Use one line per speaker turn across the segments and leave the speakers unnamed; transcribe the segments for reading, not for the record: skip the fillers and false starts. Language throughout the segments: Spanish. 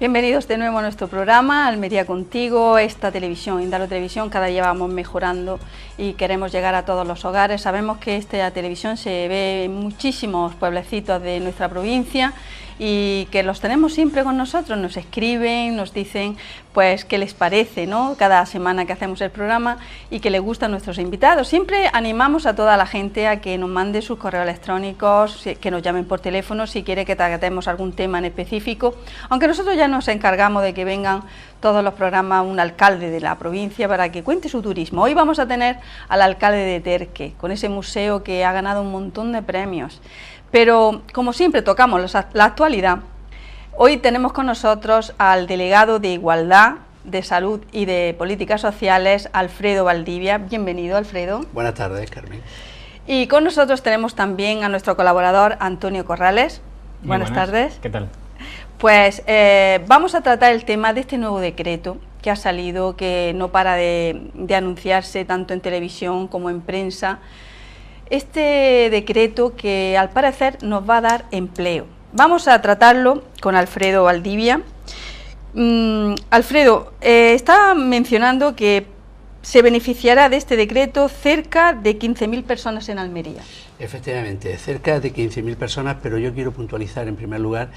Bienvenidos de nuevo a nuestro programa Almería Contigo, esta televisión, Indalo Televisión, cada día vamos mejorando y queremos llegar a todos los hogares. Sabemos que esta televisión se ve en muchísimos pueblecitos de nuestra provincia y que los tenemos siempre con nosotros, nos escriben, nos dicen pues qué les parece, ¿no?, cada semana que hacemos el programa y que les gustan nuestros invitados. Siempre animamos a toda la gente a que nos mande sus correos electrónicos, que nos llamen por teléfono si quiere que tratemos algún tema en específico, aunque nosotros ya nos encargamos de que vengan todos los programas un alcalde de la provincia para que cuente su turismo. Hoy vamos a tener al alcalde de Terque, con ese museo que ha ganado un montón de premios. Pero, como siempre, tocamos la actualidad. Hoy tenemos con nosotros al delegado de Igualdad, de Salud y de Políticas Sociales, Alfredo Valdivia. Bienvenido, Alfredo.
Buenas tardes, Carmen.
Y con nosotros tenemos también a nuestro colaborador, Antonio Corrales. Buenas tardes.
¿Qué tal?
Pues vamos a tratar el tema de este nuevo decreto que ha salido, que no para de anunciarse tanto en televisión como en prensa. Este decreto que al parecer nos va a dar empleo. Vamos a tratarlo con Alfredo Valdivia. Alfredo, está mencionando que se beneficiará de este decreto cerca de 15.000 personas en Almería.
Efectivamente, cerca de 15.000 personas, pero yo quiero puntualizar en primer lugar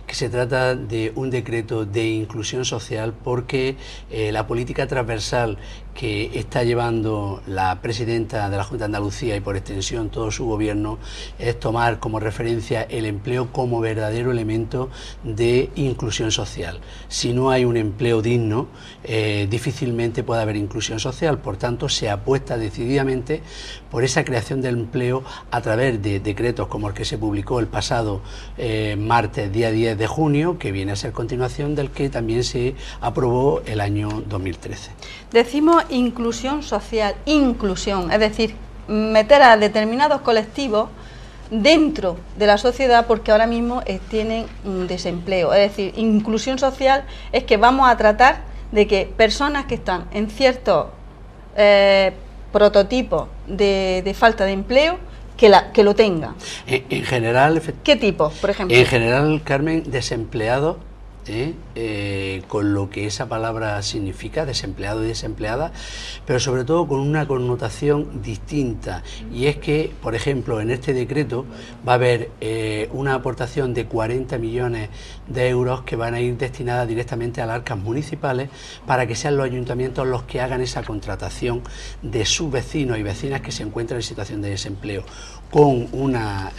que se trata de un decreto de inclusión social porque la política transversal que está llevando la presidenta de la Junta de Andalucía y por extensión todo su gobierno es tomar como referencia el empleo como verdadero elemento de inclusión social. Si no hay un empleo digno, difícilmente puede haber inclusión social, por tanto se apuesta decididamente por esa creación del empleo a través de decretos como el que se publicó el pasado martes, día 10 de junio, que viene a ser continuación del que también se aprobó el año 2013.
Decimos inclusión social, inclusión, es decir, meter a determinados colectivos dentro de la sociedad porque ahora mismo tienen un desempleo. Es decir, inclusión social es que vamos a tratar de que personas que están en ciertos prototipos de falta de empleo, que lo tengan.
En general...
¿Qué tipo, por ejemplo?
En general, Carmen, desempleado, con lo que esa palabra significa, desempleado y desempleada, pero sobre todo con una connotación distinta, y es que, por ejemplo, en este decreto va a haber una aportación de 40 millones de euros que van a ir destinadas directamente a las arcas municipales para que sean los ayuntamientos los que hagan esa contratación de sus vecinos y vecinas que se encuentran en situación de desempleo, con una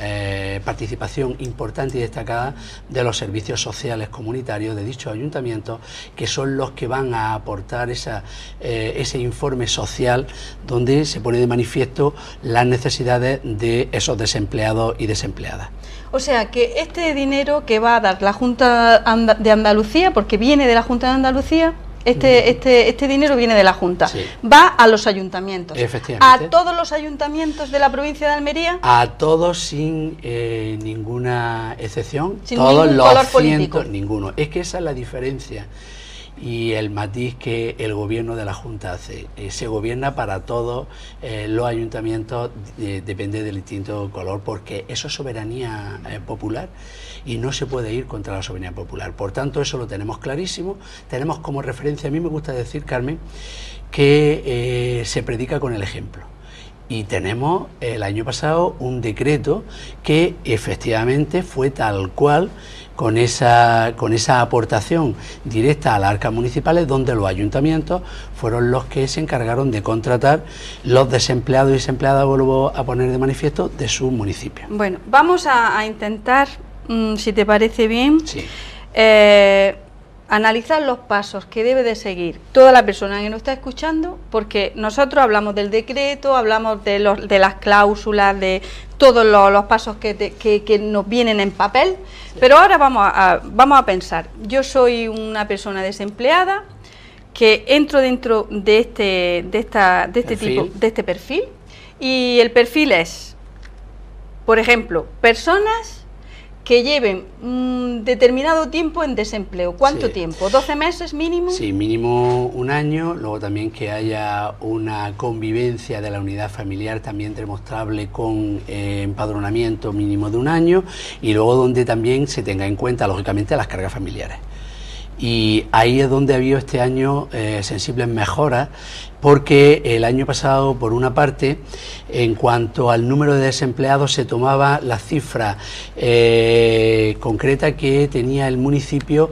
participación importante y destacada de los servicios sociales comunitarios de dichos ayuntamientos, que son los que van a aportar ese informe social donde se pone de manifiesto las necesidades de esos desempleados y desempleadas.
O sea que este dinero que va a dar la Junta de Andalucía, porque viene de la Junta de Andalucía, este dinero viene de la Junta, sí, va a los ayuntamientos.
Efectivamente.
¿A todos los ayuntamientos de la provincia de Almería?
A todos sin ninguna excepción.
Sin
todos
ningún
los
color político.
Ninguno. Es que esa es la diferencia y el matiz que el gobierno de la Junta hace. Se gobierna para todos los ayuntamientos, depende del distinto color, porque eso es soberanía popular y no se puede ir contra la soberanía popular. Por tanto, eso lo tenemos clarísimo. Tenemos como referencia, a mí me gusta decir, Carmen, que se predica con el ejemplo. Y tenemos el año pasado un decreto que efectivamente fue tal cual, con esa aportación directa a las arcas municipales, donde los ayuntamientos fueron los que se encargaron de contratar los desempleados y desempleadas, vuelvo a poner de manifiesto, de sus municipios.
Bueno, vamos a intentar, si te parece bien, sí, analizar los pasos que debe de seguir toda la persona que nos está escuchando, porque nosotros hablamos del decreto, hablamos de las cláusulas, de todos los pasos que nos vienen en papel, sí, pero ahora vamos a pensar. Yo soy una persona desempleada que entro dentro de este perfil, y el perfil es, por ejemplo, personas que lleven un determinado tiempo en desempleo. ¿Cuánto tiempo? ¿12 meses mínimo?
Sí, mínimo un año. Luego también que haya una convivencia de la unidad familiar también demostrable con empadronamiento mínimo de un año, y luego donde también se tenga en cuenta, lógicamente, las cargas familiares. y ahí es donde ha habido este año sensibles mejoras, porque el año pasado, por una parte, en cuanto al número de desempleados, se tomaba la cifra concreta que tenía el municipio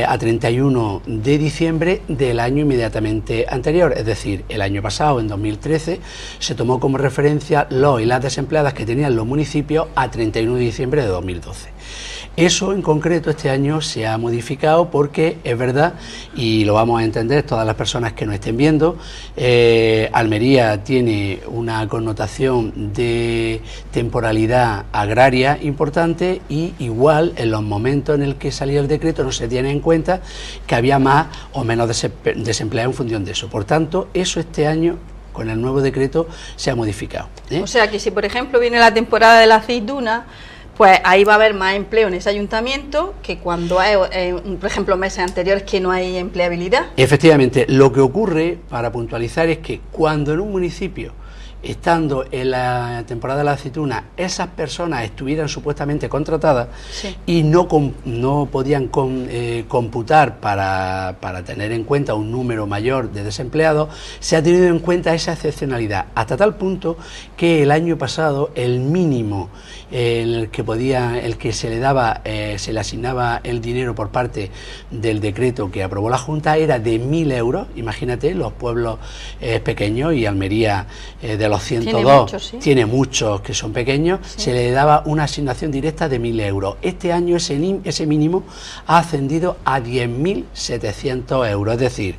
a 31 de diciembre del año inmediatamente anterior, es decir, el año pasado, en 2013, se tomó como referencia los y las desempleadas que tenían los municipios a 31 de diciembre de 2012. Eso en concreto este año se ha modificado porque es verdad, y lo vamos a entender todas las personas que nos estén viendo, Almería tiene una connotación de temporalidad agraria importante, y igual en los momentos en el que salía el decreto no se tiene en cuenta que había más o menos desempleados en función de eso. Por tanto, eso este año con el nuevo decreto se ha modificado.
O sea que si por ejemplo viene la temporada de la aceituna, pues ahí va a haber más empleo en ese ayuntamiento que cuando hay, por ejemplo, meses anteriores que no hay empleabilidad.
Efectivamente, lo que ocurre, para puntualizar, es que cuando en un municipio, estando en la temporada de la aceituna, esas personas estuvieran supuestamente contratadas, sí, y no podían computar para tener en cuenta un número mayor de desempleados, se ha tenido en cuenta esa excepcionalidad, hasta tal punto que el año pasado el mínimo el que se le daba, se le asignaba el dinero por parte del decreto que aprobó la Junta era de 1.000 euros, imagínate, los pueblos pequeños, y Almería de los 102 tiene muchos que son pequeños, sí, se le daba una asignación directa de 1.000 euros. Este año ese mínimo ha ascendido a 10.700 euros, es decir,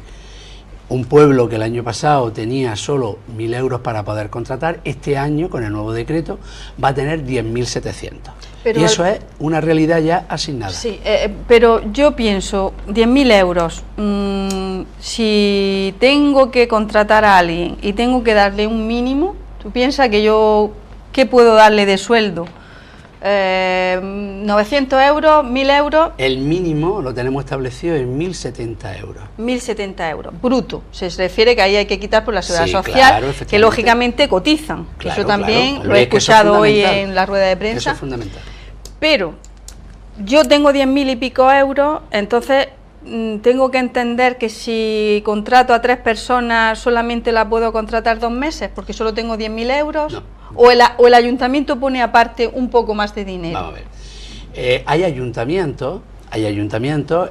un pueblo que el año pasado tenía solo 1.000 euros para poder contratar, este año con el nuevo decreto va a tener 10.700. Y eso es una realidad ya asignada.
Sí, pero yo pienso, 10.000 euros, si tengo que contratar a alguien y tengo que darle un mínimo, ¿tú piensas que qué puedo darle de sueldo? 900 euros, 1.000 euros.
El mínimo lo tenemos establecido en 1.070 euros.
1.070 euros, bruto. Se refiere que ahí hay que quitar por la seguridad social, claro, que lógicamente cotizan. Claro, eso también lo he escuchado hoy en la rueda de prensa.
Eso es fundamental.
Pero yo tengo 10.000 y pico euros, entonces tengo que entender que si contrato a 3 personas solamente la puedo contratar 2 meses, porque solo tengo 10.000 euros. No. ¿O el ayuntamiento pone aparte un poco más de dinero?
Vamos a ver. Hay ayuntamientos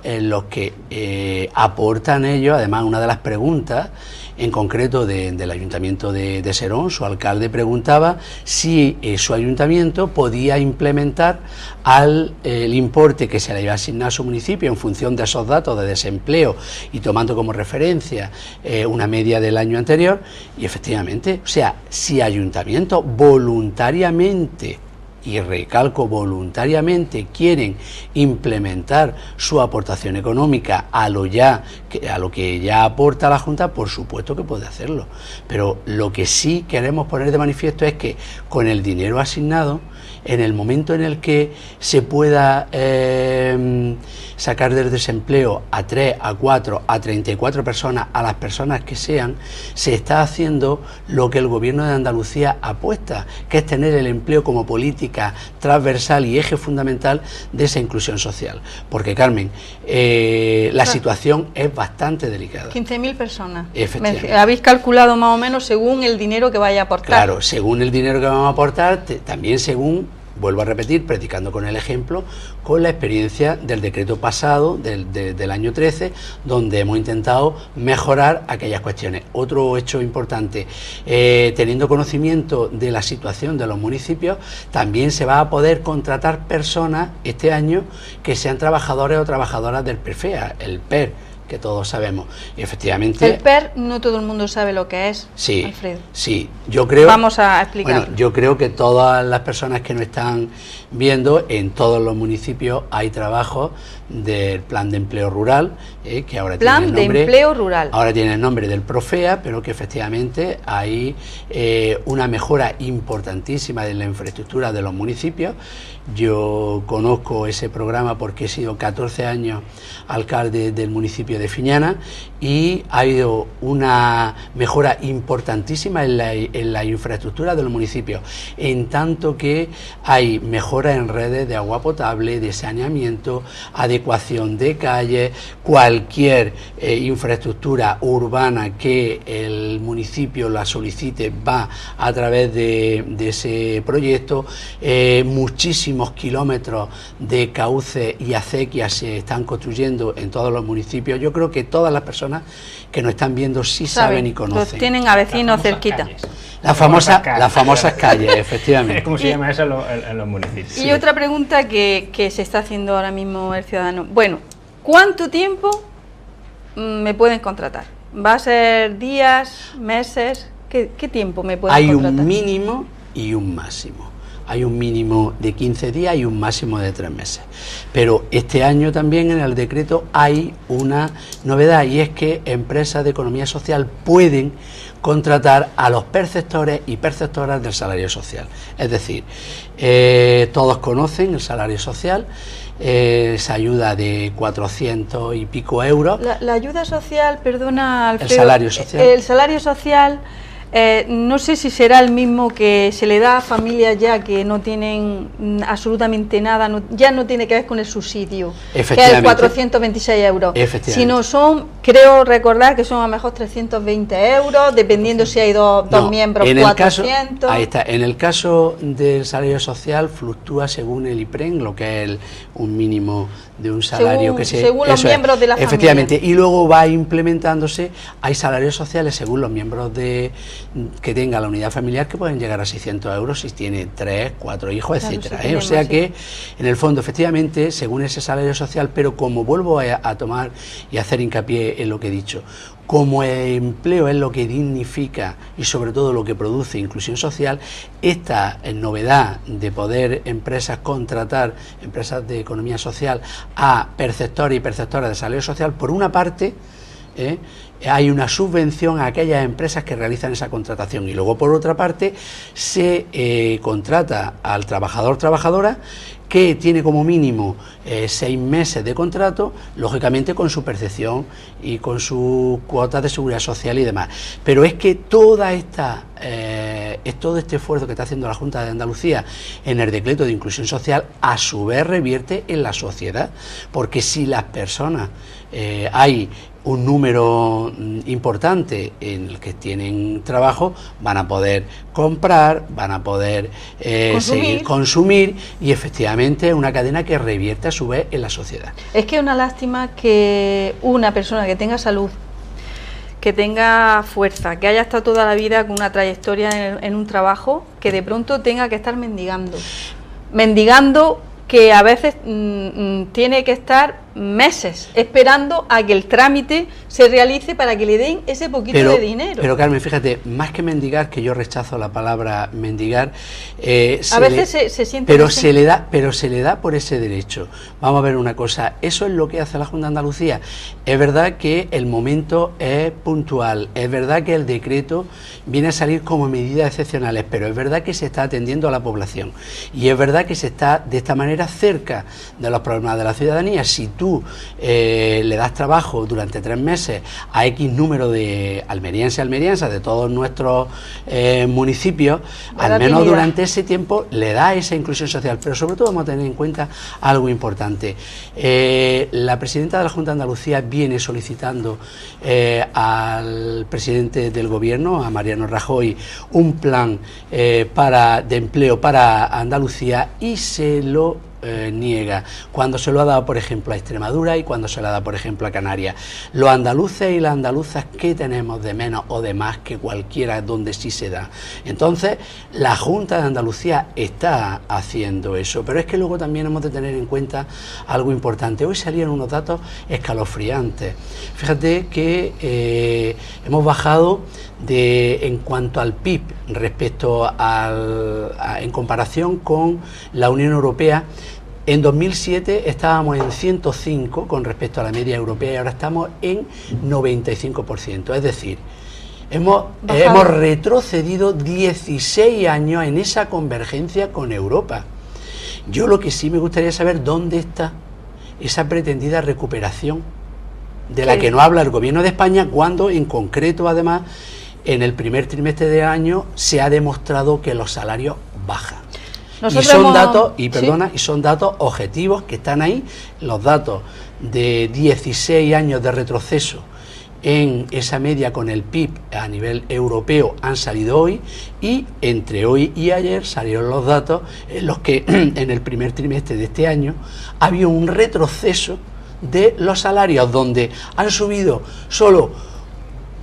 en los que aportan ellos, además una de las preguntas, en concreto del ayuntamiento de Serón, su alcalde preguntaba si su ayuntamiento podía implementar el importe que se le iba a asignar a su municipio en función de esos datos de desempleo y tomando como referencia una media del año anterior, y efectivamente, o sea, si ayuntamientos voluntariamente, y recalco voluntariamente, quieren implementar su aportación económica a lo que ya aporta la Junta, por supuesto que puede hacerlo, pero lo que sí queremos poner de manifiesto es que con el dinero asignado, en el momento en el que se pueda sacar del desempleo a 3, a 4, a 34 personas, a las personas que sean, se está haciendo lo que el Gobierno de Andalucía apuesta, que es tener el empleo como política transversal y eje fundamental de esa inclusión social. Porque, Carmen, la situación es bastante delicada.
15.000 personas. ¿Habéis calculado más o menos según el dinero que vaya a aportar?
Claro, según el dinero que vamos a aportar, también según, vuelvo a repetir, predicando con el ejemplo, con la experiencia del decreto pasado, del año 13, donde hemos intentado mejorar aquellas cuestiones. Otro hecho importante, teniendo conocimiento de la situación de los municipios, también se va a poder contratar personas este año que sean trabajadores o trabajadoras del PERFEA, el PER, que todos sabemos. Y efectivamente,
el PER no todo el mundo sabe lo que es,
sí,
Alfredo.
Sí, yo creo.
Vamos a explicar.
Bueno, yo creo que todas las personas que nos están viendo, en todos los municipios hay trabajos del Plan de Empleo Rural, que ahora
Plan
tiene el nombre,
de Empleo Rural.
Ahora tiene el nombre del PROFEA, pero que efectivamente hay una mejora importantísima de la infraestructura de los municipios. Yo conozco ese programa porque he sido 14 años alcalde del municipio de Fiñana y ha habido una mejora importantísima en la infraestructura de los municipios, en tanto que hay mejora mejora en redes de agua potable, de saneamiento, adecuación de calles, cualquier infraestructura urbana que el municipio la solicite va a través de ese proyecto. Muchísimos kilómetros de cauces y acequias se están construyendo en todos los municipios. Yo creo que todas las personas que nos están viendo sí saben y conocen.
Los tienen a vecinos cerquita.
Las famosas calles, efectivamente.
¿Cómo se llama eso en los municipios?
Y otra pregunta que se está haciendo ahora mismo el ciudadano. Bueno, ¿cuánto tiempo me pueden contratar? ¿Va a ser días, meses? ¿Qué tiempo me pueden contratar?
Hay un mínimo y un máximo. Hay un mínimo de 15 días y un máximo de 3 meses. Pero este año también en el decreto hay una novedad, y es que empresas de economía social pueden contratar a los perceptores y perceptoras del salario social. Es decir, todos conocen el salario social, esa ayuda de 400 y pico euros.
La ayuda social, perdona, Alfredo,
el salario social.
El salario social, no sé si será el mismo que se le da a familias ya que no tienen absolutamente nada, ya no tiene que ver con el subsidio, que es 426 euros, sino son, creo recordar que son a lo mejor 320 euros, dependiendo si hay dos miembros, 400.
Ahí está, en el caso del salario social fluctúa según el IPREN, lo que es un mínimo de un salario
según los miembros de la familia.
Efectivamente, y luego va implementándose, hay salarios sociales según los miembros que tenga la unidad familiar, que pueden llegar a 600 euros si tiene 3, 4 hijos, claro, etcétera. O sea que, en el fondo, efectivamente, según ese salario social, pero como vuelvo a tomar y hacer hincapié en lo que he dicho, como el empleo es lo que dignifica y sobre todo lo que produce inclusión social, esta novedad de poder contratar empresas de economía social a perceptores y perceptoras de salario social, por una parte, hay una subvención a aquellas empresas que realizan esa contratación, y luego por otra parte se contrata al trabajador-trabajadora que tiene como mínimo 6 meses de contrato, lógicamente con su percepción y con sus cuotas de seguridad social y demás. Pero es que todo este esfuerzo que está haciendo la Junta de Andalucía en el decreto de inclusión social, a su vez revierte en la sociedad, porque si las personas hay un número importante en el que tienen trabajo, van a poder comprar, van a poder seguir consumir, y efectivamente una cadena que revierte a su vez en la sociedad.
Es que es una lástima que una persona que tenga salud, que tenga fuerza, que haya estado toda la vida con una trayectoria en un trabajo, que de pronto tenga que estar mendigando, que a veces tiene que estar meses esperando a que el trámite se realice para que le den ese poquito de dinero.
Pero Carmen, fíjate, más que mendigar, que yo rechazo la palabra mendigar,
a veces se siente,
pero se le da por ese derecho. Vamos a ver una cosa, eso es lo que hace la Junta de Andalucía. Es verdad que el momento es puntual, es verdad que el decreto viene a salir como medidas excepcionales, pero es verdad que se está atendiendo a la población, y es verdad que se está de esta manera cerca de los problemas de la ciudadanía. Si tú le das trabajo durante 3 meses a X número de almerienses de todos nuestros municipios, al menos durante ese tiempo le da esa inclusión social. Pero sobre todo vamos a tener en cuenta algo importante. La presidenta de la Junta de Andalucía viene solicitando al presidente del gobierno, a Mariano Rajoy, un plan de empleo para Andalucía, y se lo niega cuando se lo ha dado, por ejemplo, a Extremadura, y cuando se lo ha dado, por ejemplo, a Canarias. Los andaluces y las andaluzas, ¿qué tenemos de menos o de más que cualquiera donde sí se da? Entonces, la Junta de Andalucía está haciendo eso, pero es que luego también hemos de tener en cuenta algo importante. Hoy salían unos datos escalofriantes. Fíjate que hemos bajado en cuanto al PIB respecto en comparación con la Unión Europea. En 2007 estábamos en 105 con respecto a la media europea, y ahora estamos en 95%. Es decir, hemos retrocedido 16 años en esa convergencia con Europa. Yo lo que sí me gustaría saber, ¿dónde está esa pretendida recuperación de la que no habla el Gobierno de España, cuando en concreto, además, en el primer trimestre del año se ha demostrado que los salarios bajan? Y son datos, y son datos objetivos que están ahí, los datos de 16 años de retroceso en esa media con el PIB a nivel europeo han salido hoy, y entre hoy y ayer salieron los datos en los que en el primer trimestre de este año había un retroceso de los salarios, donde han subido solo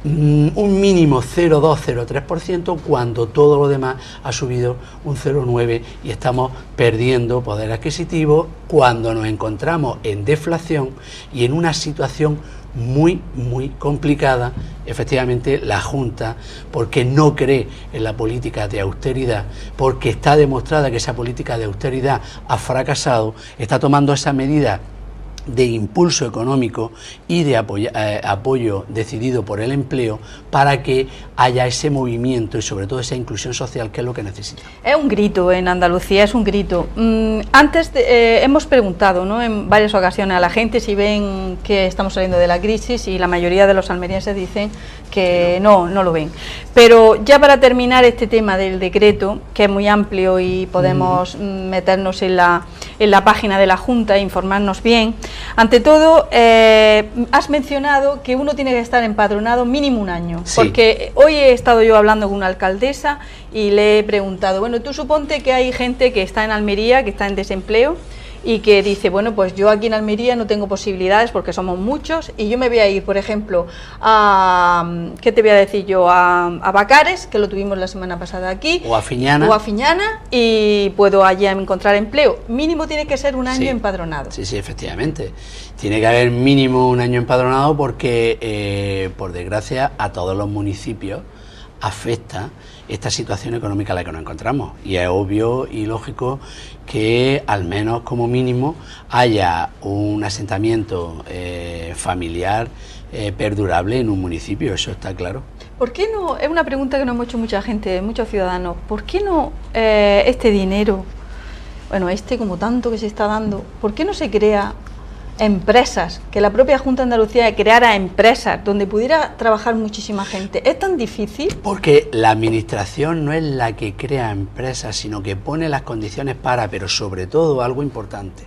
un mínimo 0,2-0,3%, cuando todo lo demás ha subido un 0,9%, y estamos perdiendo poder adquisitivo cuando nos encontramos en deflación y en una situación muy complicada. Efectivamente, la Junta, porque no cree en la política de austeridad, porque está demostrada que esa política de austeridad ha fracasado, está tomando esa medida de impulso económico y de apoyo decidido por el empleo para que haya ese movimiento y sobre todo esa inclusión social, que es lo que necesita.
Es un grito en Andalucía, es un grito. Antes hemos preguntado, ¿no?, en varias ocasiones a la gente si ven que estamos saliendo de la crisis, y la mayoría de los almerienses dicen que no lo ven. Pero ya para terminar este tema del decreto, que es muy amplio y podemos meternos en la página de la Junta e informarnos bien. Ante todo, has mencionado que uno tiene que estar empadronado mínimo un año, sí. Porque hoy he estado yo hablando con una alcaldesa y le he preguntado, bueno, tú suponte que hay gente que está en Almería, que está en desempleo, y que dice, bueno, pues yo aquí en Almería no tengo posibilidades porque somos muchos, y yo me voy a ir, por ejemplo, ¿qué te voy a decir yo? A Bacares, que lo tuvimos la semana pasada aquí,
o a Fiñana,
y puedo allí encontrar empleo. Mínimo tiene que ser un año empadronado.
Sí, efectivamente. Tiene que haber mínimo un año empadronado porque, por desgracia, a todos los municipios afecta esta situación económica en la que nos encontramos, y es obvio y lógico que al menos como mínimo haya un asentamiento familiar perdurable en un municipio, eso está claro.
¿Por qué no? Es una pregunta que nos hemos hecho mucha gente, muchos ciudadanos. ¿Por qué no este dinero, bueno, como tanto que se está dando, por qué no se crea empresas, que la propia Junta de Andalucía creara empresas donde pudiera trabajar muchísima gente? ¿Es tan difícil?
Porque la administración no es la que crea empresas, sino que pone las condiciones para, pero sobre todo algo importante,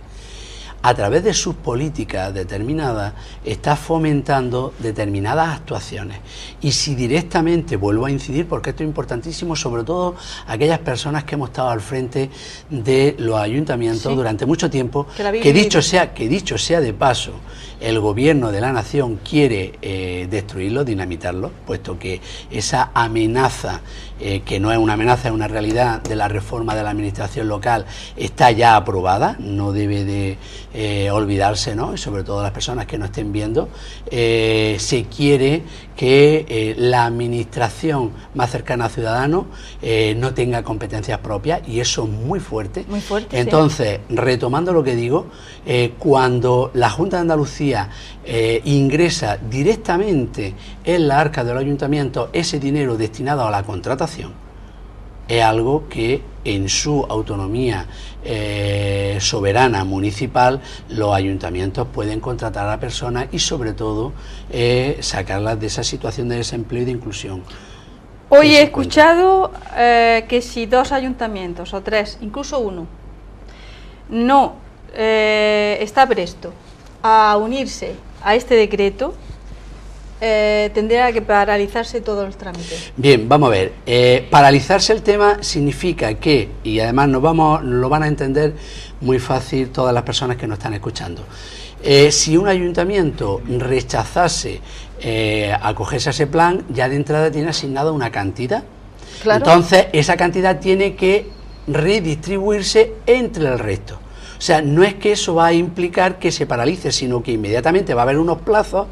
a través de sus políticas determinadas, está fomentando determinadas actuaciones. Y si directamente, vuelvo a incidir, porque esto es importantísimo, sobre todo aquellas personas que hemos estado al frente de los ayuntamientos durante mucho tiempo, que dicho sea de paso, el gobierno de la nación quiere destruirlo, dinamitarlo, puesto que esa amenaza, que no es una amenaza, es una realidad, de la reforma de la administración local, está ya aprobada, no debe de olvidarse, ¿no? Y sobre todo las personas que no estén viendo, se quiere que la administración más cercana al ciudadano no tenga competencias propias, y eso es muy fuerte.
Muy fuerte.
Entonces, retomando lo que digo, cuando la Junta de Andalucía ingresa directamente en la arca del ayuntamiento ese dinero destinado a la contratación, es algo que en su autonomía soberana municipal los ayuntamientos pueden contratar a personas y sobre todo sacarlas de esa situación de desempleo y de inclusión.
Hoy he escuchado que si 2 ayuntamientos o 3, incluso 1, no está presto a unirse a este decreto, tendría que paralizarse todos los trámites.
Bien, vamos a ver, paralizarse el tema significa que, y además lo van a entender muy fácil todas las personas que nos están escuchando, si un ayuntamiento rechazase acogerse a ese plan, ya de entrada tiene asignada una cantidad. Claro. Entonces esa cantidad tiene que redistribuirse entre el resto. O sea, no es que eso va a implicar que se paralice, sino que inmediatamente va a haber unos plazos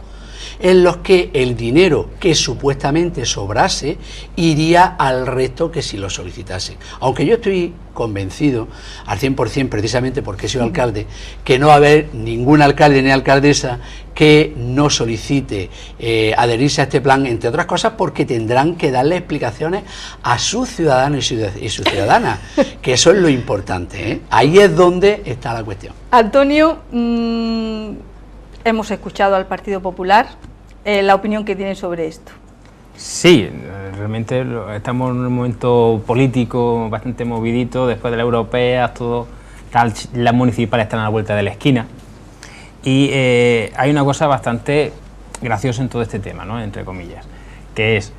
en los que el dinero que supuestamente sobrase iría al resto que si lo solicitase. Aunque yo estoy convencido al 100%, precisamente porque soy alcalde, que no va a haber ningún alcalde ni alcaldesa que no solicite adherirse a este plan, entre otras cosas porque tendrán que darle explicaciones a sus ciudadanos y sus ciudadanas, que eso es lo importante, ¿eh? Ahí es donde está la cuestión.
Antonio, hemos escuchado al Partido Popular, la opinión que tienen sobre esto.
Sí, realmente estamos en un momento político bastante movidito, después de la europea, las municipales están a la vuelta de la esquina. Y hay una cosa bastante graciosa en todo este tema, ¿no?, entre comillas, que es,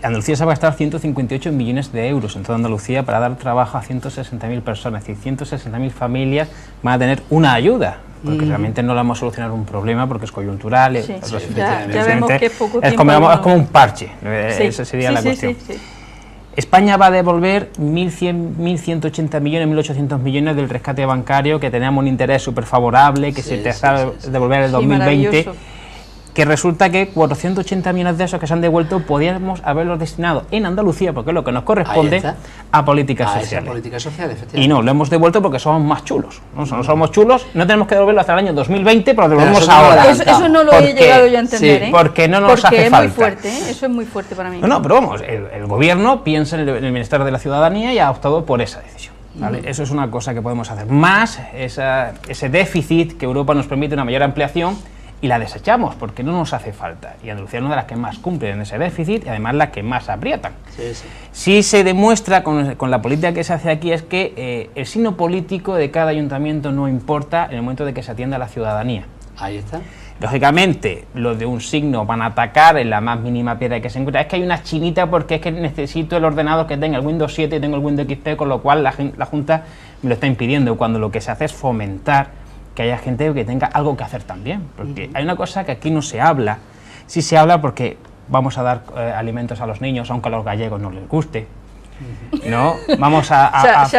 Andalucía se va a gastar 158 millones de euros en toda Andalucía para dar trabajo a 160.000 personas, es decir, 160.000 familias van a tener una ayuda, porque realmente no le vamos a solucionar un problema porque es coyuntural.
Sí, ya vemos que es poco tiempo.
Es como un parche, esa sería la cuestión.
Sí.
España va a devolver 1.100, 1.180 millones, 1.800 millones del rescate bancario, que teníamos un interés súper favorable, que se empezaba a devolver en el 2020, que resulta que 480 millones de esos que se han devuelto podíamos haberlos destinado en Andalucía, porque es lo que nos corresponde, a políticas sociales. Y no, lo hemos devuelto porque somos más chulos. No somos chulos, no tenemos que devolverlo hasta el año 2020, pero lo devolvemos ahora.
Eso no lo he llegado yo a entender,
porque no nos hace falta.
Muy fuerte, eso es muy fuerte para mí.
No, pero vamos, el gobierno piensa en el bienestar de la ciudadanía y ha optado por esa decisión. ¿Vale? Eso es una cosa que podemos hacer. Más ese déficit que Europa nos permite una mayor ampliación, y la desechamos porque no nos hace falta. Y Andalucía es una de las que más cumplen en ese déficit y además las que más aprietan. Sí se demuestra con la política que se hace aquí es que el signo político de cada ayuntamiento no importa en el momento de que se atienda a la ciudadanía.
Ahí está.
Lógicamente, los de un signo van a atacar en la más mínima piedra que se encuentra. Es que hay una chinita porque es que necesito el ordenador que tenga el Windows 7 y tengo el Windows XP, con lo cual la Junta me lo está impidiendo, cuando lo que se hace es fomentar que haya gente que tenga algo que hacer también, porque hay una cosa que aquí no se habla. Sí se habla porque vamos a dar alimentos a los niños, aunque a los gallegos no les guste, ¿no? Vamos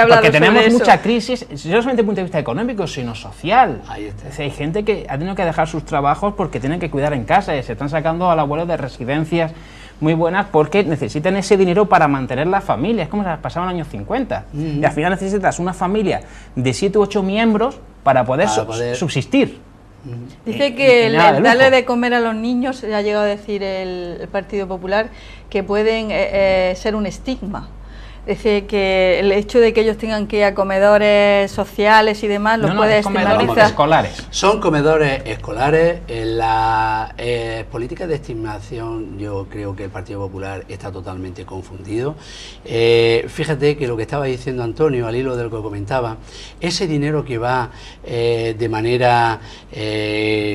porque tenemos mucha crisis, no solamente desde el punto de vista económico, sino social.
Ahí está.
Es decir, hay gente que ha tenido que dejar sus trabajos porque tienen que cuidar en casa y se están sacando al abuelo de residencias muy buenas porque necesitan ese dinero para mantener la familia. Es como se pasaba en los años 50. Y al final necesitas una familia de 7 u 8 miembros para poder subsistir.
Dice que el darle de comer a los niños, ha llegado a decir el Partido Popular, que pueden ser un estigma. Dice que el hecho de que ellos tengan que ir a comedores sociales y demás los puede estigmatizar.
Escolares.
Son comedores escolares. En la política de estigmación yo creo que el Partido Popular está totalmente confundido. Fíjate que lo que estaba diciendo Antonio, al hilo de lo que comentaba, ese dinero que va de manera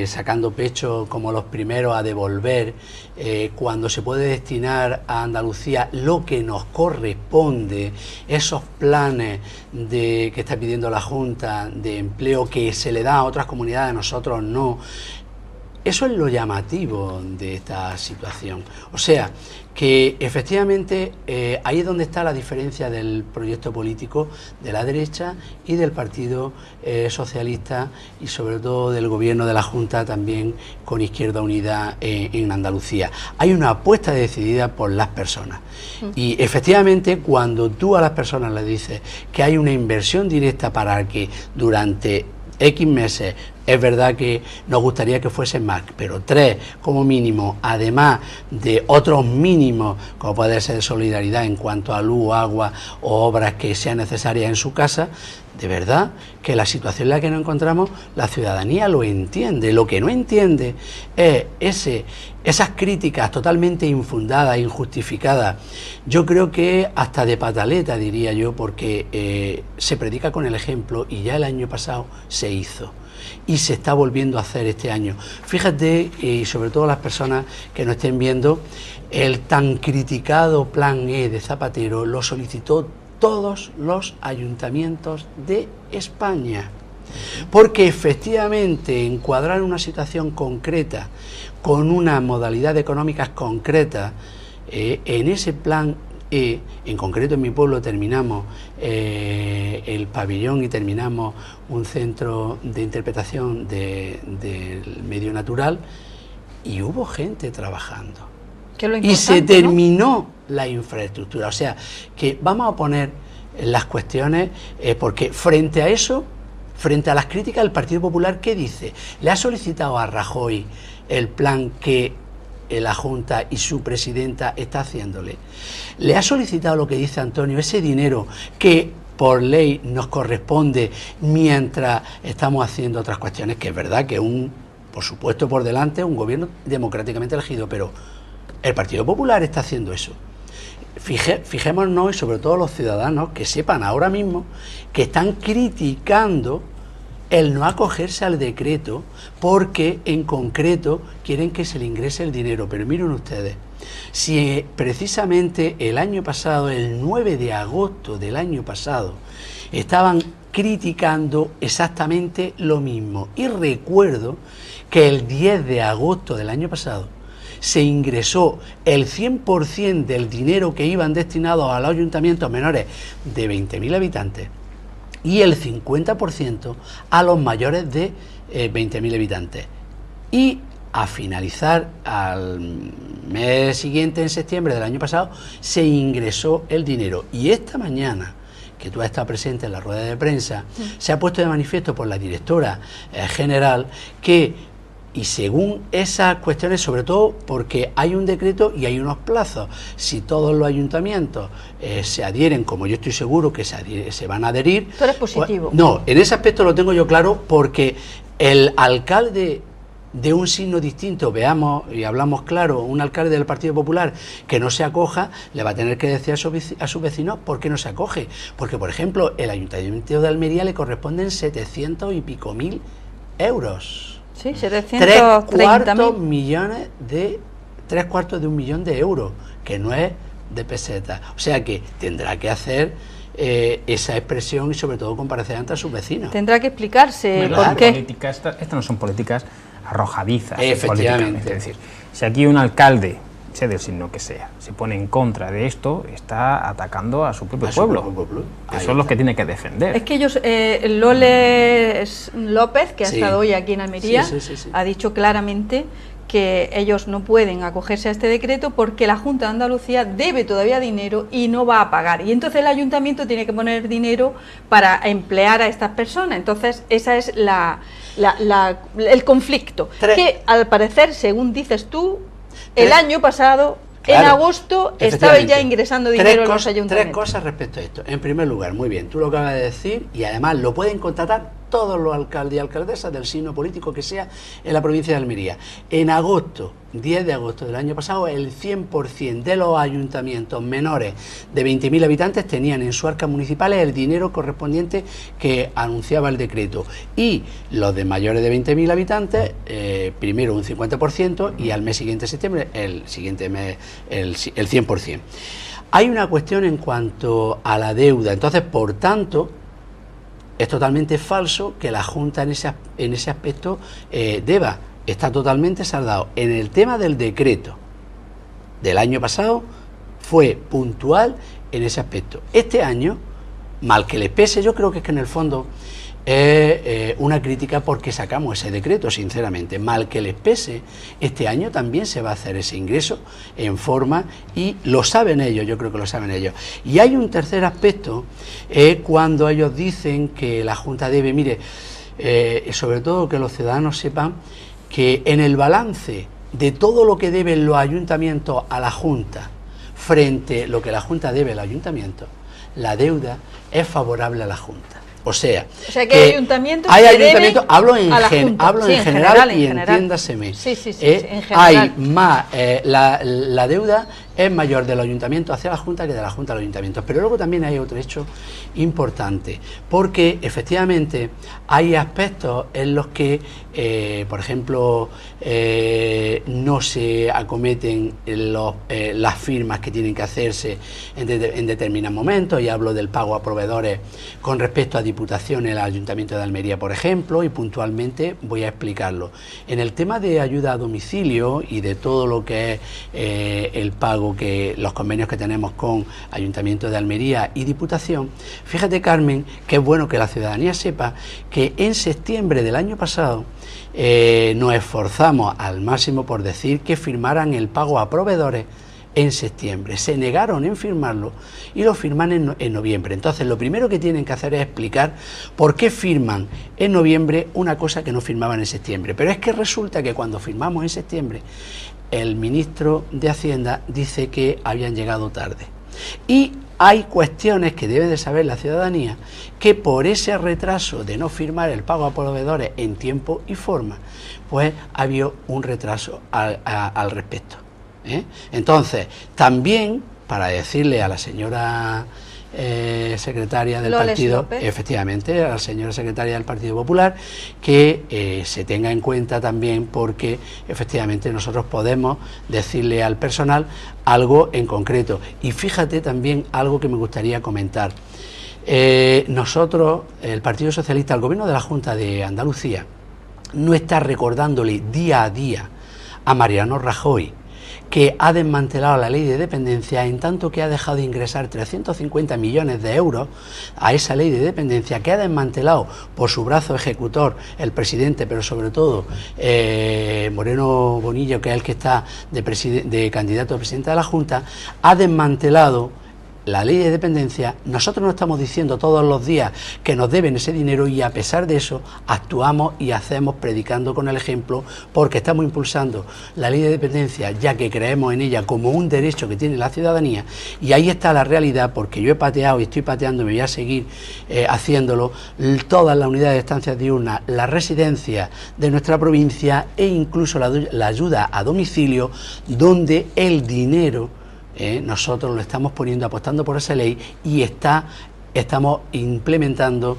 sacando pecho como los primeros a devolver, cuando se puede destinar a Andalucía lo que nos corresponde, esos planes que está pidiendo la Junta de empleo que se le da a otras comunidades, a nosotros no. Eso es lo llamativo de esta situación. O sea, que efectivamente ahí es donde está la diferencia del proyecto político de la derecha y del Partido Socialista, y sobre todo del gobierno de la Junta también con Izquierda Unida en Andalucía. Hay una apuesta decidida por las personas y efectivamente cuando tú a las personas les dices que hay una inversión directa para que durante X meses, es verdad que nos gustaría que fuesen más, pero 3 como mínimo, además de otros mínimos, como puede ser solidaridad en cuanto a luz, agua o obras que sean necesarias en su casa, de verdad que la situación en la que nos encontramos, la ciudadanía lo entiende. Lo que no entiende es esas críticas totalmente infundadas, injustificadas. Yo creo que hasta de pataleta, diría yo, porque se predica con el ejemplo y ya el año pasado se hizo. Y se está volviendo a hacer este año. Fíjate, y sobre todo las personas que nos estén viendo, el tan criticado Plan E de Zapatero lo solicitó todos los ayuntamientos de España, porque efectivamente encuadrar una situación concreta con una modalidad económicas concreta en ese Plan E, en concreto en mi pueblo terminamos el pabellón y terminamos un centro de interpretación del medio natural y hubo gente trabajando. Y se terminó, ¿no?, la infraestructura. O sea, que vamos a poner las cuestiones, porque frente a eso, frente a las críticas, el Partido Popular, ¿qué dice? Le ha solicitado a Rajoy el plan que la Junta y su presidenta está haciéndole. Le ha solicitado lo que dice Antonio, ese dinero que por ley nos corresponde mientras estamos haciendo otras cuestiones, que es verdad que por supuesto por delante, un gobierno democráticamente elegido, pero el Partido Popular está haciendo eso. fijémonos, y sobre todo los ciudadanos, que sepan ahora mismo que están criticando el no acogerse al decreto porque en concreto quieren que se le ingrese el dinero. Pero miren ustedes, si precisamente el año pasado, el 9 de agosto del año pasado, estaban criticando exactamente lo mismo, y recuerdo que el 10 de agosto del año pasado se ingresó el 100% del dinero que iban destinados a los ayuntamientos menores de 20.000 habitantes y el 50% a los mayores de 20.000 habitantes. Y a finalizar al mes siguiente, en septiembre del año pasado, se ingresó el dinero. Y esta mañana, que tú has estado presente en la rueda de prensa, se ha puesto de manifiesto por la directora general que, y según esas cuestiones, sobre todo porque hay un decreto y hay unos plazos, si todos los ayuntamientos se adhieren, como yo estoy seguro que se van a adherir...
¿Tú eres positivo?
Pues, no, en ese aspecto lo tengo yo claro, porque el alcalde de un signo distinto, veamos y hablamos claro, un alcalde del Partido Popular que no se acoja, le va a tener que decir a sus vecinos por qué no se acoge, porque por ejemplo el Ayuntamiento de Almería le corresponden 700 y pico mil euros.
Sí, 730.000
millones de... 3/4 de un millón de euros, que no es de pesetas. O sea que tendrá que hacer esa expresión y sobre todo comparecer ante sus vecinos.
Tendrá que explicarse
bueno,
por qué.
Estas no son políticas arrojadizas.
Efectivamente.
Es decir, si aquí un alcalde, sea del signo que sea, se pone en contra de esto, está atacando a su propio pueblo. Que son los que tiene que defender.
Es que ellos, Loles López, que ha estado hoy aquí en Almería, ha dicho claramente que ellos no pueden acogerse a este decreto porque la Junta de Andalucía debe todavía dinero y no va a pagar. Y entonces el ayuntamiento tiene que poner dinero para emplear a estas personas. Entonces esa es el conflicto. Que al parecer, según dices tú, el año pasado, claro, en agosto, estaba ya ingresando dinero en los ayuntamientos.
Tres cosas respecto a esto. En primer lugar, muy bien, tú lo acabas de decir, y además lo pueden constatar todos los alcaldes y alcaldesas del signo político que sea en la provincia de Almería. En agosto, 10 de agosto del año pasado, el 100% de los ayuntamientos menores de 20.000 habitantes tenían en su arca municipales el dinero correspondiente que anunciaba el decreto. Y los de mayores de 20.000 habitantes, primero un 50% y al mes siguiente, septiembre, el siguiente mes, el 100%. Hay una cuestión en cuanto a la deuda. Entonces, por tanto, es totalmente falso que la Junta en ese aspecto deba. Está totalmente saldado. En el tema del decreto del año pasado fue puntual en ese aspecto. Este año, mal que les pese, yo creo que es que en el fondo es una crítica porque sacamos ese decreto, sinceramente. Mal que les pese, este año también se va a hacer ese ingreso en forma, y lo saben ellos, yo creo que lo saben ellos. Y hay un tercer aspecto, cuando ellos dicen que la Junta debe, mire, sobre todo que los ciudadanos sepan que en el balance de todo lo que deben los ayuntamientos a la Junta frente a lo que la Junta debe al ayuntamiento, la deuda es favorable a la Junta. O sea
que hay ayuntamientos
hablo en general y entiéndaseme.
En general.
Hay más, la deuda es mayor de los ayuntamientos hacia la Junta que de la Junta a los ayuntamientos. Pero luego también hay otro hecho importante, porque efectivamente hay aspectos en los que, por ejemplo, no se acometen las firmas que tienen que hacerse en determinados momentos, y hablo del pago a proveedores con respecto a diputaciones, el Ayuntamiento de Almería, por ejemplo, y puntualmente voy a explicarlo. En el tema de ayuda a domicilio y de todo lo que es el pago, que los convenios que tenemos con Ayuntamiento de Almería y Diputación, fíjate, Carmen, que es bueno que la ciudadanía sepa que en septiembre del año pasado nos esforzamos al máximo por decir que firmaran el pago a proveedores en septiembre. Se negaron en firmarlo y lo firman en noviembre. Entonces lo primero que tienen que hacer es explicar por qué firman en noviembre una cosa que no firmaban en septiembre. Pero es que resulta que cuando firmamos en septiembre, el ministro de Hacienda dice que habían llegado tarde. Y hay cuestiones que debe de saber la ciudadanía, que por ese retraso de no firmar el pago a proveedores en tiempo y forma, pues ha habido un retraso al respecto. Entonces, también para decirle a la señora secretaria del
Loles
partido,
López.
efectivamente, a la señora secretaria del Partido Popular, que se tenga en cuenta también, porque efectivamente nosotros podemos decirle al personal algo en concreto. Y fíjate también algo que me gustaría comentar. Nosotros, el Partido Socialista, el Gobierno de la Junta de Andalucía, no está recordándole día a día a Mariano Rajoy que ha desmantelado la ley de dependencia, en tanto que ha dejado de ingresar 350 millones de euros a esa ley de dependencia, que ha desmantelado por su brazo ejecutor el presidente, pero sobre todo Moreno Bonillo, que es el que está de candidato a presidente de la Junta, ha desmantelado la ley de dependencia. Nosotros no estamos diciendo todos los días que nos deben ese dinero, y a pesar de eso actuamos y hacemos, predicando con el ejemplo, porque estamos impulsando la ley de dependencia, ya que creemos en ella como un derecho que tiene la ciudadanía. Y ahí está la realidad, porque yo he pateado y estoy pateando y me voy a seguir haciéndolo, todas las unidades de estancias diurnas, las residencias de nuestra provincia, e incluso la ayuda a domicilio, donde el dinero nosotros lo estamos poniendo, apostando por esa ley, y estamos implementando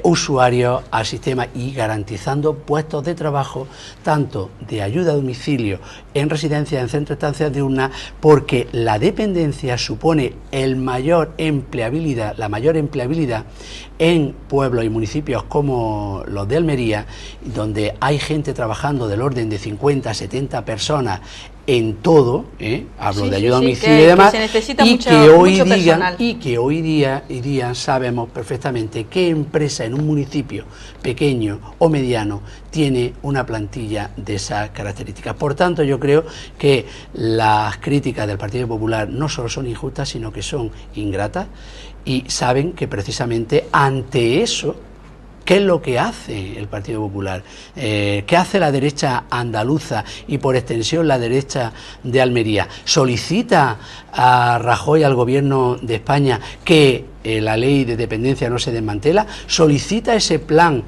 usuarios al sistema y garantizando puestos de trabajo, tanto de ayuda a domicilio, en residencias, en centros de estancias diurnas, porque la dependencia supone la mayor empleabilidad en pueblos y municipios como los de Almería, donde hay gente trabajando del orden de 50 a 70 personas en todo, hablo de ayuda a domicilio y demás, y que hoy día sabemos perfectamente qué empresa en un municipio pequeño o mediano tiene una plantilla de esas características. Por tanto, yo creo que las críticas del Partido Popular no solo son injustas, sino que son ingratas, y saben que precisamente ante eso, ¿qué es lo que hace el Partido Popular? ¿Qué hace la derecha andaluza y por extensión la derecha de Almería? ¿Solicita a Rajoy, al Gobierno de España, que la ley de dependencia no se desmantela? ¿Solicita ese plan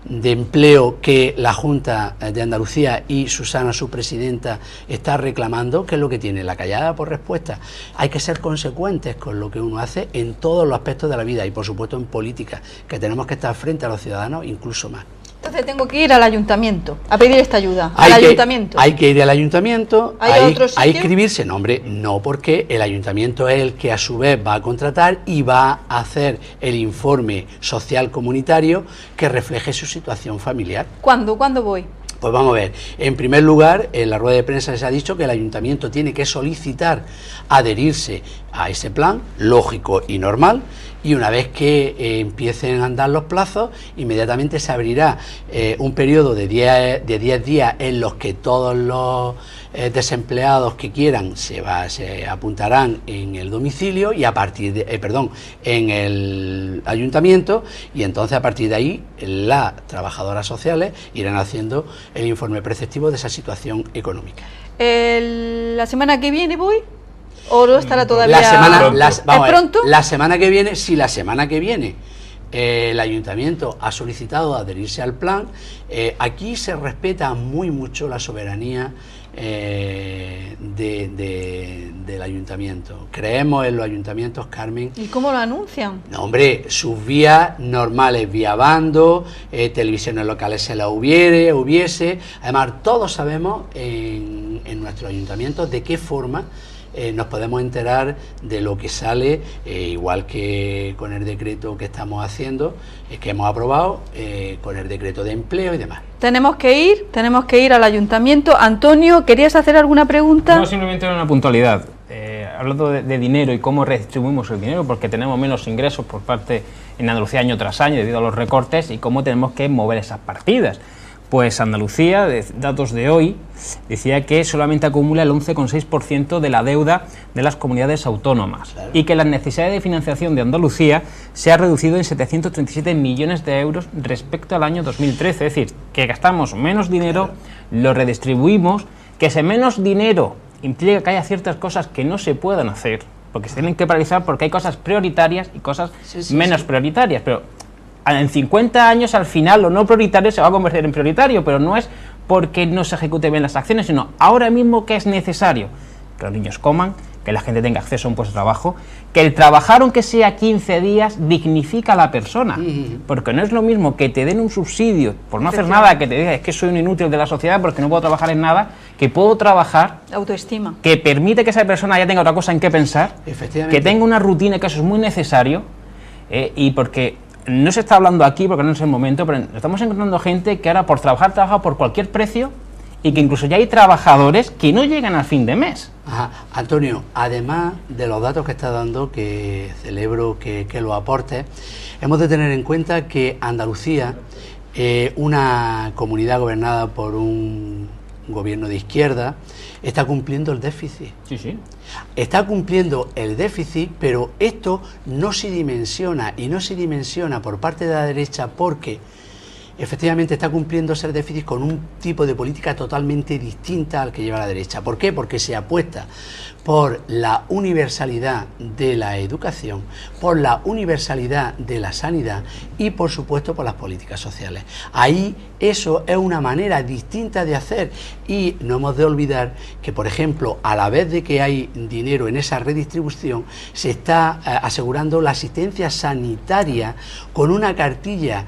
de empleo que la Junta de Andalucía y Susana, su presidenta, está reclamando? ¿Qué es lo que tiene? La callada por respuesta. Hay que ser consecuentes con lo que uno hace en todos los aspectos de la vida, y por supuesto en política, que tenemos que estar frente a los ciudadanos incluso más.
Entonces tengo que ir al ayuntamiento a pedir esta ayuda.
Hay que ir al ayuntamiento a inscribirse. No, hombre, no, porque el ayuntamiento es el que a su vez va a contratar y va a hacer el informe social comunitario que refleje su situación familiar.
¿Cuándo voy?
Pues vamos a ver, en primer lugar, en la rueda de prensa se ha dicho que el ayuntamiento tiene que solicitar adherirse a ese plan, lógico y normal, y una vez que empiecen a andar los plazos, inmediatamente se abrirá un periodo de 10 días en los que todos los desempleados que quieran se apuntarán en el domicilio y a partir de, en el ayuntamiento, y entonces a partir de ahí las trabajadoras sociales irán haciendo el informe preceptivo de esa situación económica.
¿La semana que viene voy? ¿O no estará todavía
pronto? La semana que viene, si la semana que viene el ayuntamiento ha solicitado adherirse al plan, aquí se respeta muy mucho la soberanía del ayuntamiento. Creemos en los ayuntamientos, Carmen.
¿Y cómo lo anuncian?
No, hombre, sus vías normales, vía bando, televisiones locales se la hubiese. Además, todos sabemos en nuestro ayuntamiento de qué forma nos podemos enterar de lo que sale, igual que con el decreto que estamos haciendo, que hemos aprobado, con el decreto de empleo y demás.
Tenemos que ir al ayuntamiento. Antonio, ¿querías hacer alguna pregunta?
No, simplemente una puntualidad. Hablando de dinero y cómo redistribuimos el dinero, porque tenemos menos ingresos por parte en Andalucía año tras año debido a los recortes, y cómo tenemos que mover esas partidas. Pues Andalucía, datos de hoy, decía que solamente acumula el 11,6% de la deuda de las comunidades autónomas, claro, y que la necesidad de financiación de Andalucía se ha reducido en 737 millones de euros respecto al año 2013, es decir, que gastamos menos dinero, claro, lo redistribuimos, que ese menos dinero implica que haya ciertas cosas que no se puedan hacer, porque se tienen que paralizar porque hay cosas prioritarias y cosas menos prioritarias, pero en 50 años al final lo no prioritario se va a convertir en prioritario, pero no es porque no se ejecuten bien las acciones, sino ahora mismo que es necesario. que los niños coman, que la gente tenga acceso a un puesto de trabajo, que el trabajar aunque sea 15 días dignifica a la persona, porque no es lo mismo que te den un subsidio por no hacer nada, que te digas es que soy un inútil de la sociedad porque no puedo trabajar en nada, que puedo trabajar,
autoestima,
que permite que esa persona ya tenga otra cosa en qué pensar, que tenga una rutina, que eso es muy necesario, y porque no se está hablando aquí porque no es el momento, pero estamos encontrando gente que ahora por trabajar trabaja por cualquier precio, y que incluso ya hay trabajadores que no llegan al fin de mes.
Ajá. Antonio, además de los datos que está dando, que celebro que lo aporte, hemos de tener en cuenta que Andalucía, una comunidad gobernada por un gobierno de izquierda, está cumpliendo el déficit.
Sí, sí.
Está cumpliendo el déficit, pero esto no se dimensiona, y no se dimensiona por parte de la derecha porque efectivamente está cumpliendo ese déficit con un tipo de política totalmente distinta al que lleva la derecha. ¿Por qué? Porque se apuesta por la universalidad de la educación, por la universalidad de la sanidad y, por supuesto, por las políticas sociales. Ahí eso es una manera distinta de hacer, y no hemos de olvidar que, por ejemplo, a la vez de que hay dinero en esa redistribución, se está asegurando la asistencia sanitaria con una cartilla,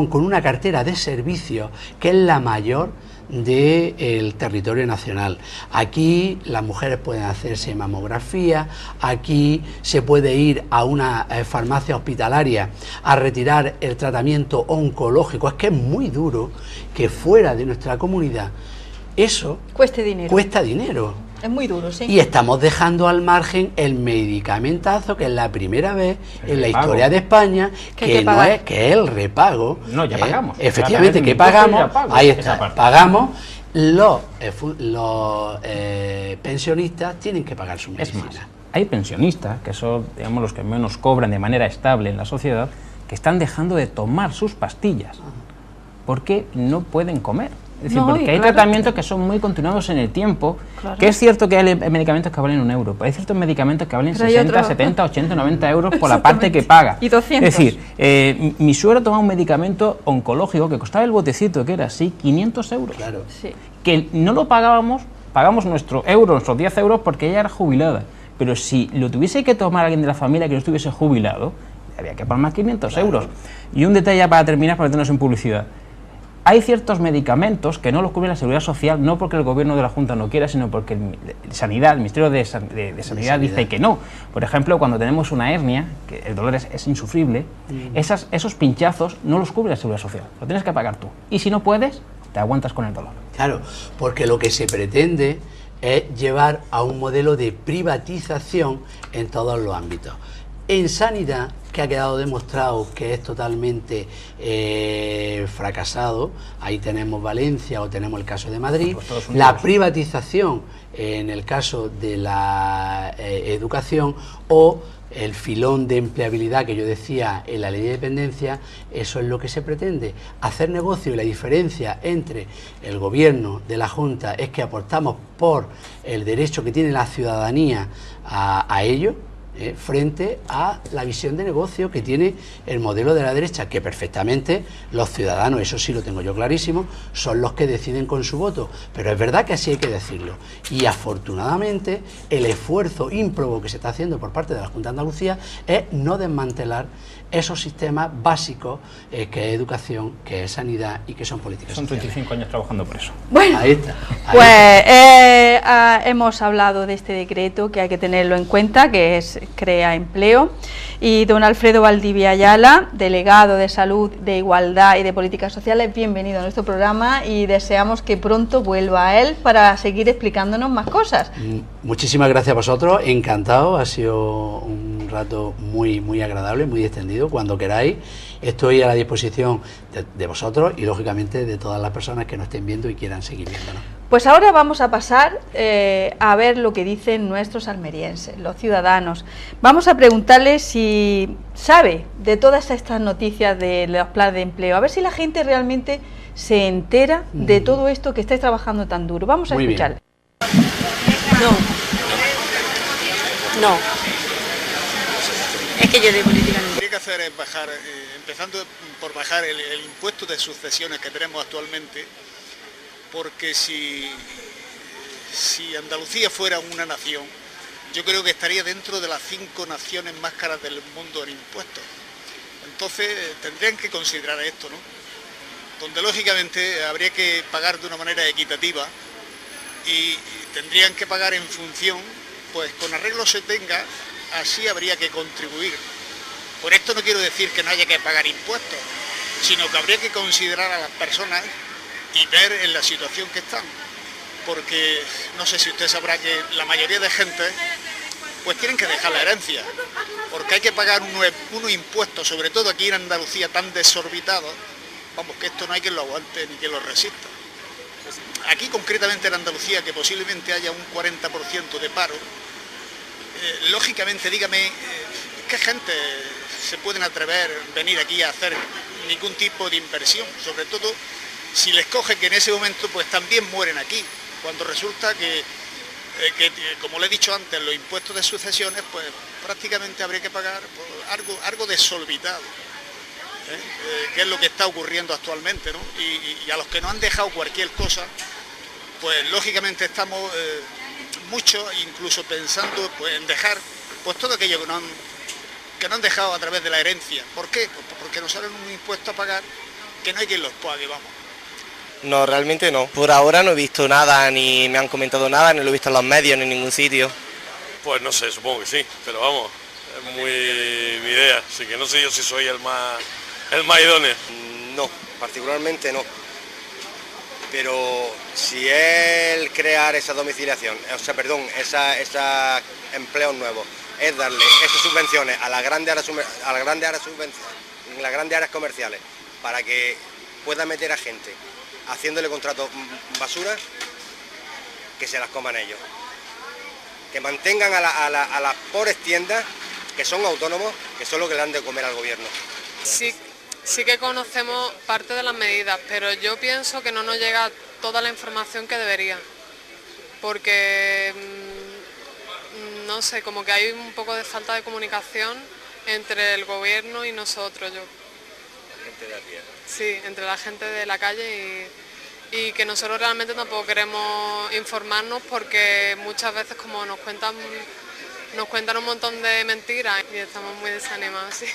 con una cartera de servicios que es la mayor del territorio nacional. Aquí las mujeres pueden hacerse mamografía, aquí se puede ir a una farmacia hospitalaria a retirar el tratamiento oncológico. Es que es muy duro que fuera de nuestra comunidad eso
cueste dinero.
Cuesta dinero.
Es muy duro, sí.
Y estamos dejando al margen el medicamentazo, que es la primera vez en la historia de España que no es, que es el repago.
No, ya pagamos.
Efectivamente, que pagamos, ahí está, pagamos, los pensionistas tienen que pagar su medicina.
Es más, hay pensionistas, que son, digamos, los que menos cobran de manera estable en la sociedad, que están dejando de tomar sus pastillas porque no pueden comer. Es decir, porque hay tratamientos que son muy continuados en el tiempo, que es cierto que hay medicamentos que valen 1 euro, pero hay ciertos medicamentos que valen 60, 70, 80, 90 euros por la parte que paga.
Y 200.
Es decir, mi suegro tomaba un medicamento oncológico que costaba el botecito, que era así, 500 euros.
Claro.
Sí.
Que no lo pagamos nuestro euro, nuestros 10 euros porque ella era jubilada. Pero si lo tuviese que tomar alguien de la familia que no estuviese jubilado, había que pagar más 500 euros. Y un detalle para terminar, para meternos en publicidad. Hay ciertos medicamentos que no los cubre la Seguridad Social, no porque el gobierno de la Junta no quiera, sino porque el Ministerio de Sanidad dice que no. Por ejemplo, cuando tenemos una hernia, que el dolor es insufrible, esos pinchazos no los cubre la Seguridad Social, lo tienes que pagar tú. Y si no puedes, te aguantas con el dolor.
Claro, porque lo que se pretende es llevar a un modelo de privatización en todos los ámbitos. En sanidad, que ha quedado demostrado que es totalmente fracasado, ahí tenemos Valencia o tenemos el caso de Madrid, la privatización en el caso de la educación o el filón de empleabilidad que yo decía en la ley de dependencia, eso es lo que se pretende, hacer negocio. Y la diferencia entre el gobierno de la Junta es que apostamos por el derecho que tiene la ciudadanía a ello, frente a la visión de negocio que tiene el modelo de la derecha, que perfectamente los ciudadanos, eso sí lo tengo yo clarísimo, son los que deciden con su voto, pero es verdad que así hay que decirlo, y afortunadamente el esfuerzo ímprobo que se está haciendo por parte de la Junta de Andalucía es no desmantelar esos sistemas básicos que es educación, que es sanidad y que son políticas sociales.
25 años trabajando por eso.
Bueno,
ahí está.
Hemos hablado de este decreto que hay que tenerlo en cuenta, que es crea empleo, y don Alfredo Valdivia Ayala, delegado de Salud, de Igualdad y de Políticas Sociales, bienvenido a nuestro programa y deseamos que pronto vuelva a él para seguir explicándonos más cosas.
Muchísimas gracias a vosotros, encantado, ha sido un rato muy agradable, muy extendido. Cuando queráis estoy a la disposición de vosotros y lógicamente de todas las personas que nos estén viendo y quieran seguir viéndonos.
Pues ahora vamos a pasar a ver lo que dicen nuestros almerienses, los ciudadanos. Vamos a preguntarles si sabe de todas estas noticias de los planes de empleo, a ver si la gente realmente se entera de todo esto que estáis trabajando tan duro. Vamos a escucharle.
No. Es que yo de política no.
Lo que hay que hacer es bajar, empezando por bajar el impuesto de sucesiones que tenemos actualmente, porque si si Andalucía fuera una nación, yo creo que estaría dentro de las 5 naciones más caras del mundo en impuestos. Entonces tendrían que considerar esto, ¿no? Donde lógicamente habría que pagar de una manera equitativa y tendrían que pagar en función, pues con arreglo se tenga, así habría que contribuir. Por esto no quiero decir que no haya que pagar impuestos, sino que habría que considerar a las personas y ver en la situación que están. Porque no sé si usted sabrá que la mayoría de gente pues tienen que dejar la herencia, porque hay que pagar unos impuestos, sobre todo aquí en Andalucía, tan desorbitados, vamos, que esto no hay quien lo aguante ni quien lo resista. Aquí concretamente en Andalucía, que posiblemente haya un 40% de paro, lógicamente dígame, ¿qué gente se pueden atrever a venir aquí a hacer ningún tipo de inversión? Sobre todo si les coge que en ese momento pues también mueren aquí, cuando resulta que como le he dicho antes, los impuestos de sucesiones pues prácticamente habría que pagar pues, algo desorbitado, que es lo que está ocurriendo actualmente, ¿no? Y a los que no han dejado cualquier cosa, pues lógicamente estamos muchos incluso pensando pues, en dejar pues todo aquello que no han dejado a través de la herencia. ¿Por qué? Pues porque nos salen un impuesto a pagar que no hay quien los pague, vamos.
No, realmente no. Por ahora no he visto nada, ni me han comentado nada, ni lo he visto en los medios, ni en ningún sitio.
Pues no sé, supongo que sí, pero vamos, es muy mi idea, así que no sé yo si soy el más idóneo.
No, particularmente no. Pero si es crear esa domiciliación, o sea, perdón, esa empleos nuevos, es darle esas subvenciones a las grandes áreas comerciales para que pueda meter a gente haciéndole contratos basura, que se las coman ellos. Que mantengan a las pobres tiendas, que son autónomos, que son lo que le han de comer al gobierno.
Sí que conocemos parte de las medidas, pero yo pienso que no nos llega toda la información que debería. Porque, no sé, como que hay un poco de falta de comunicación entre el gobierno y nosotros. Sí, entre la gente de la calle y que nosotros realmente tampoco queremos informarnos porque muchas veces como nos cuentan un montón de mentiras y estamos muy desanimados. Sí.